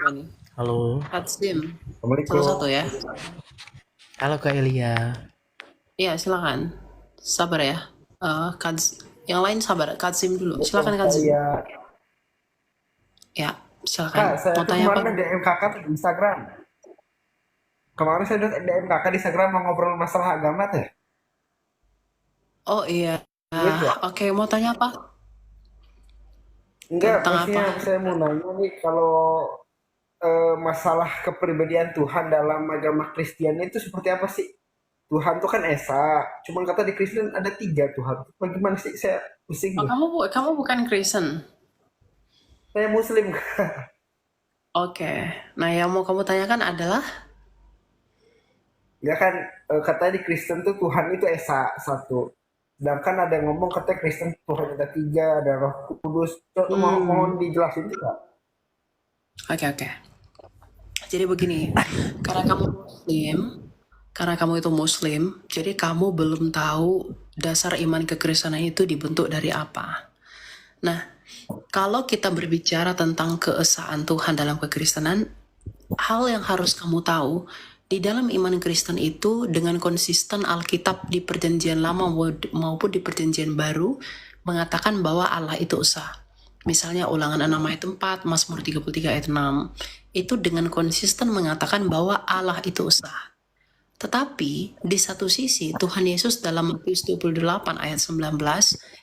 siapa nih? Halo, Hatsim. Salah satu Assalamualaikum. ya. halo Kak Elia. Iya, silakan. Sabar ya. Yang lain sabar. Katsim dulu. Silakan Katsim. Saya Ya, Kak, silakan. saya Mau tuh tanya apa? kemarin ada DM kakak di Instagram. Kemarin saya ada DM kakak di Instagram mau ngobrol masalah agama teh. Oh iya. Ingat nggak? Oke, mau tanya apa? Enggak, Tentang apa? maksudnya saya mau nanya nih kalau masalah kepribadian Tuhan dalam agama Kristen itu seperti apa sih? Tuhan tuh kan esa, cuman kata di Kristen ada tiga Tuhan. Bagaimana sih? Saya pusing Oh, deh. kamu bukan Kristen. Saya Muslim. Oke. Nah, yang mau kamu tanyakan adalah Ya kan katanya di Kristen tuh Tuhan itu esa satu. Sedangkan ada yang ngomong katanya Kristen Tuhan ada tiga, ada Roh Kudus. Mohon hmm, dijelasin tidak? oke. Jadi begini, karena kamu Muslim, karena kamu itu Muslim, jadi kamu belum tahu dasar iman kekristenan itu dibentuk dari apa. Nah, kalau kita berbicara tentang keesaan Tuhan dalam kekristenan, hal yang harus kamu tahu, di dalam iman Kristen itu dengan konsisten Alkitab di perjanjian lama maupun di perjanjian baru mengatakan bahwa Allah itu esa. Misalnya ulangan 6 ayat 4, Mazmur 33 ayat 6. Itu dengan konsisten mengatakan bahwa Allah itu esa. Tetapi di satu sisi Tuhan Yesus dalam Matius 28 ayat 19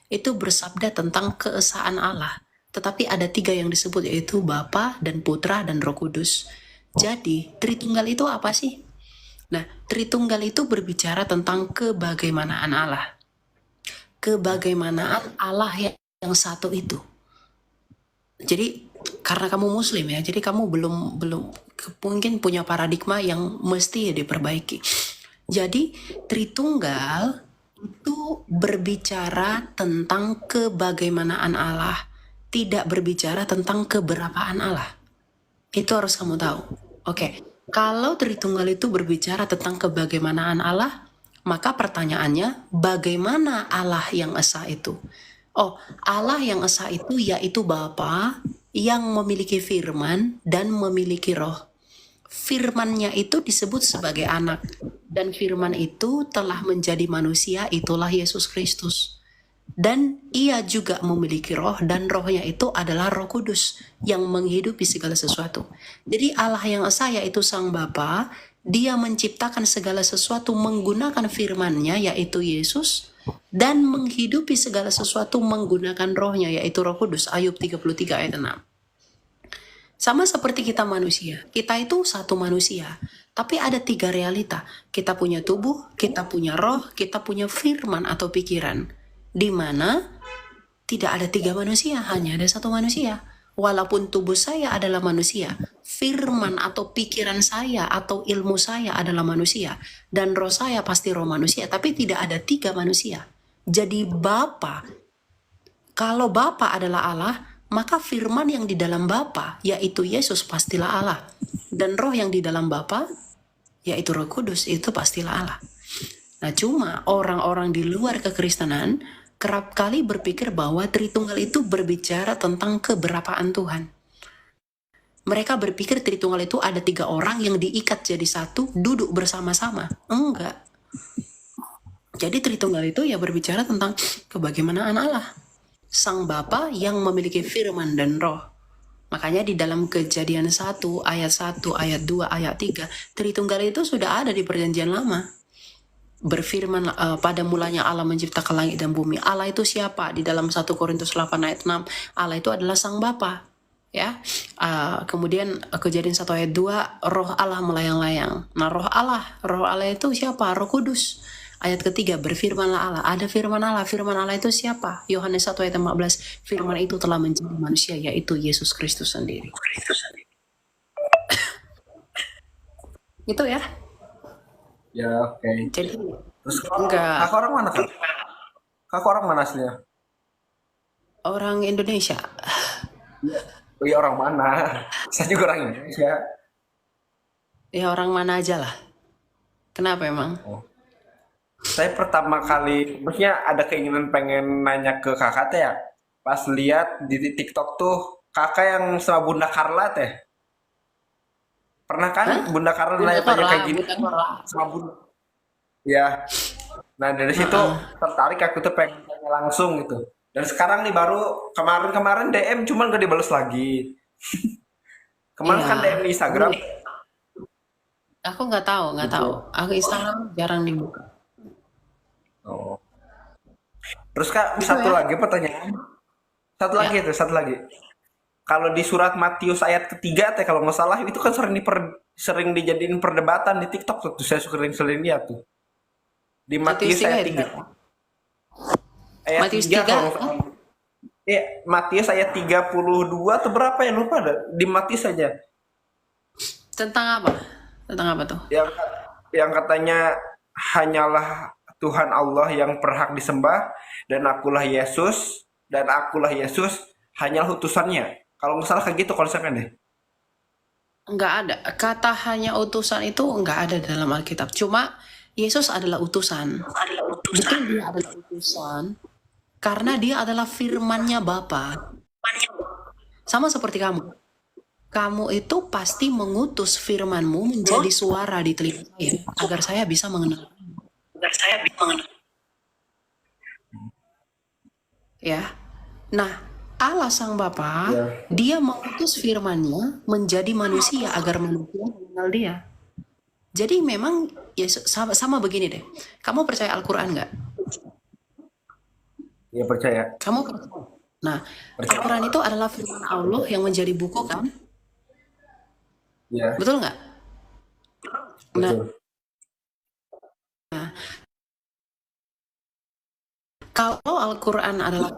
itu bersabda tentang keesaan Allah. Tetapi ada tiga yang disebut yaitu Bapa dan Putra dan Roh Kudus. Jadi Tritunggal itu apa sih? Nah, Tritunggal itu berbicara tentang kebagaimanaan Allah. Kebagaimanaan Allah yang satu itu. Jadi karena kamu Muslim ya, jadi kamu belum mungkin punya paradigma yang mesti diperbaiki. Jadi Tritunggal itu berbicara tentang kebagaimanaan Allah, tidak berbicara tentang keberapaan Allah. Itu harus kamu tahu. Oke, kalau Tritunggal itu berbicara tentang kebagaimanaan Allah, maka pertanyaannya, bagaimana Allah yang esa itu? Oh, Allah yang esa itu yaitu Bapa yang memiliki firman dan memiliki roh. Firman-Nya itu disebut sebagai anak. Dan firman itu telah menjadi manusia, itulah Yesus Kristus. Dan ia juga memiliki roh, dan rohnya itu adalah Roh Kudus yang menghidupi segala sesuatu. Jadi Allah yang esa yaitu Sang Bapa, dia menciptakan segala sesuatu menggunakan firman-Nya yaitu Yesus, dan menghidupi segala sesuatu menggunakan rohnya yaitu Roh Kudus. Ayub 33 ayat 6. Sama seperti kita manusia, kita itu satu manusia, tapi ada tiga realita. Kita punya tubuh, kita punya roh, kita punya firman atau pikiran. Di mana tidak ada tiga manusia, hanya ada satu manusia. Walaupun tubuh saya adalah manusia, firman atau pikiran saya atau ilmu saya adalah manusia, dan roh saya pasti roh manusia, tapi tidak ada tiga manusia. Jadi kalau Bapa adalah Allah, maka firman yang di dalam Bapa, yaitu Yesus, pastilah Allah. Dan roh yang di dalam Bapa, yaitu Roh Kudus, itu pastilah Allah. Nah, cuma orang-orang di luar kekristenan kerap kali berpikir bahwa Tritunggal itu berbicara tentang keberapaan Tuhan. Mereka berpikir Tritunggal itu ada tiga orang yang diikat jadi satu, duduk bersama-sama. Enggak. Jadi Tritunggal itu ya berbicara tentang kebagaimanaan Allah. Sang Bapa yang memiliki firman dan roh. Makanya di dalam Kejadian 1, ayat 1, ayat 2, ayat 3, Tritunggal itu sudah ada di perjanjian lama. Berfirman pada mulanya Allah menciptakan langit dan bumi. Allah itu siapa? Di dalam 1 Korintus 8 ayat 6, Allah itu adalah Sang Bapa. Ya, kemudian Kejadian 1 ayat 2, roh Allah melayang-layang. Nah, roh Allah itu siapa? Roh Kudus. Ayat ketiga, berfirmanlah Allah. Ada firman Allah itu siapa? Yohanes 1 ayat 14, firman itu telah menjadi manusia, yaitu Yesus Kristus sendiri. Itu ya. Ya oke. Jadi Terus enggak kakak orang mana kak? Kakak orang mana aslinya? orang Indonesia. Oh iya orang mana? Saya juga orang Indonesia. Ya orang mana aja lah. Kenapa emang? Oh. Saya pertama kali, maksudnya ada keinginan pengen nanya ke kakak teh ya. Pas lihat di TikTok tuh kakak yang sama Bunda Carla teh. Pernah kan Hah? Bunda Karen Bunda nanya-tanya Korla, kayak gini Bunda Korla. sama Bunda. Ya, nah dari situ Heeh. tertarik aku tuh pengen tanya langsung gitu. Dan sekarang nih baru kemarin-kemarin DM cuman gak dibales lagi. Kemarin Iya. kan DM di Instagram. Aku nggak tahu, nggak tahu. Gitu. Aku Instagram jarang dibuka. Oh. Terus Kak, Gitu satu ya? lagi pertanyaan. Satu lagi Ya. itu, satu lagi. Kalau di surat Matius ayat ketiga teh kalau nggak salah itu kan sering dijadiin perdebatan di TikTok tuh. Saya sering-sering lihat tuh. Di Matius Matius 3 ayat itu. 3. Ayat Matius 3 kalau 3, nggak salah. Matius ayat 32 atau berapa ya lupa ada. Di Matius saja. tentang apa? Tentang apa tuh? Yang katanya hanyalah Tuhan Allah yang berhak disembah dan akulah Yesus hanyalah utusannya. Kalau nggak salah kayak gitu konsepnya deh. Nggak ada. Kata hanya utusan itu nggak ada dalam Alkitab. Cuma Yesus adalah utusan. Betul dia adalah utusan. Karena dia adalah firman-Nya Bapa. Sama seperti kamu. Kamu itu pasti mengutus firman-Mu menjadi suara di telinga saya agar saya bisa mengenal. Ya. Nah, Allah Sang Bapa, Ya. dia mengutus firman-Nya menjadi manusia agar manusia mengenal dia. Jadi memang ya sama begini deh. Kamu percaya Al-Quran nggak? Ya percaya. Kamu percaya? Nah, Percaya. Al-Quran itu adalah firman Allah yang menjadi buku kan? Ya, Betul nggak? Nah, betul. kalau Al-Quran adalah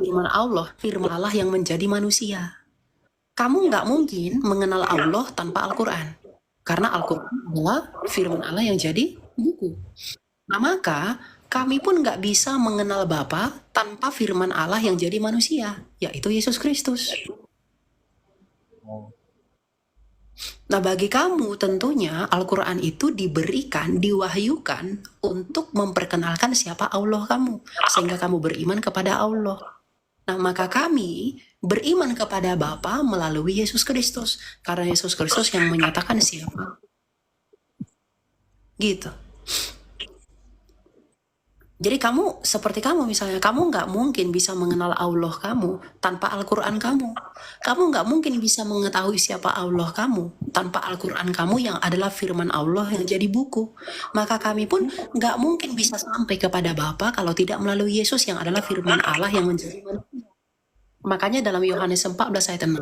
firman Allah yang menjadi manusia. Kamu nggak mungkin mengenal Allah tanpa Al-Quran. Karena Al-Quran adalah firman Allah yang jadi buku. Nah, maka kami pun nggak bisa mengenal Bapa tanpa firman Allah yang jadi manusia, yaitu Yesus Kristus. Nah, bagi kamu tentunya Al-Quran itu diwahyukan untuk memperkenalkan siapa Allah kamu, sehingga kamu beriman kepada Allah. Nah, maka kami beriman kepada Bapa melalui Yesus Kristus, karena Yesus Kristus yang menyatakan siapa. Gitu. Jadi seperti kamu misalnya, kamu nggak mungkin bisa mengenal Allah kamu tanpa Al-Quran kamu. Kamu nggak mungkin bisa mengetahui siapa Allah kamu tanpa Al-Quran kamu yang adalah firman Allah yang jadi buku. Maka kami pun nggak mungkin bisa sampai kepada Bapa kalau tidak melalui Yesus yang adalah firman Allah yang menjadi manusia. Makanya dalam Yohanes 14 ayat 6,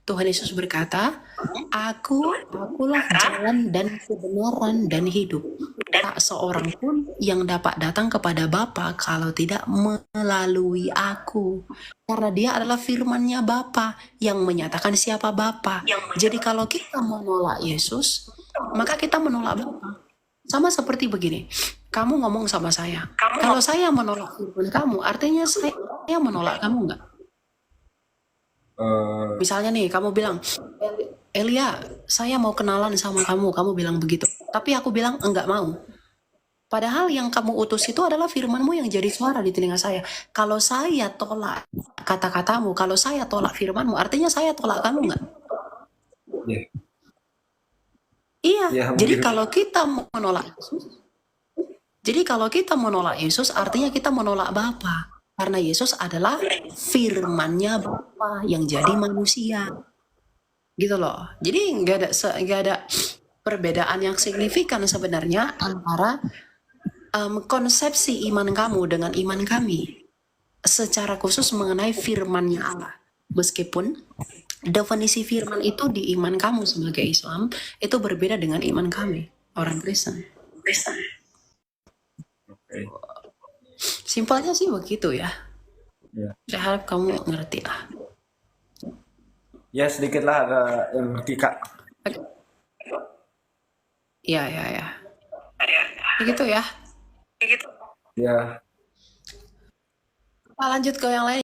Tuhan Yesus berkata, Akulah jalan dan kebenaran dan hidup. Tak seorang pun yang dapat datang kepada Bapa kalau tidak melalui aku. Karena dia adalah firman-Nya Bapa yang menyatakan siapa Bapa. Jadi kalau kita menolak Yesus, maka kita menolak Bapa. Sama seperti begini, kamu ngomong sama saya. Kalau saya menolak firman kamu, artinya saya menolak kamu nggak? Misalnya nih, kamu bilang, Elia, saya mau kenalan sama kamu. Kamu bilang begitu. Tapi aku bilang, enggak mau. Padahal yang kamu utus itu adalah firman-Mu yang jadi suara di telinga saya. Kalau saya tolak kata-katamu, kalau saya tolak firman-Mu, artinya saya tolak kamu enggak? Ya. Iya. Ya, Jadi mungkin. kalau kita menolak Yesus, artinya kita menolak Bapa. Karena Yesus adalah firman-Nya Bapa yang jadi manusia. Gitu loh. Jadi nggak ada perbedaan yang signifikan sebenarnya antara konsepsi iman kamu dengan iman kami. Secara khusus mengenai firman-Nya Allah. Meskipun definisi firman itu di iman kamu sebagai Islam, itu berbeda dengan iman kami, orang Kristen. Okay. Simpelnya sih begitu ya. Ya. Saya harap kamu ngerti lah. Ya sedikit lah ada yang ngerti Kak. Ya. Begitu ya. Ya. Kita lanjut ke yang lain.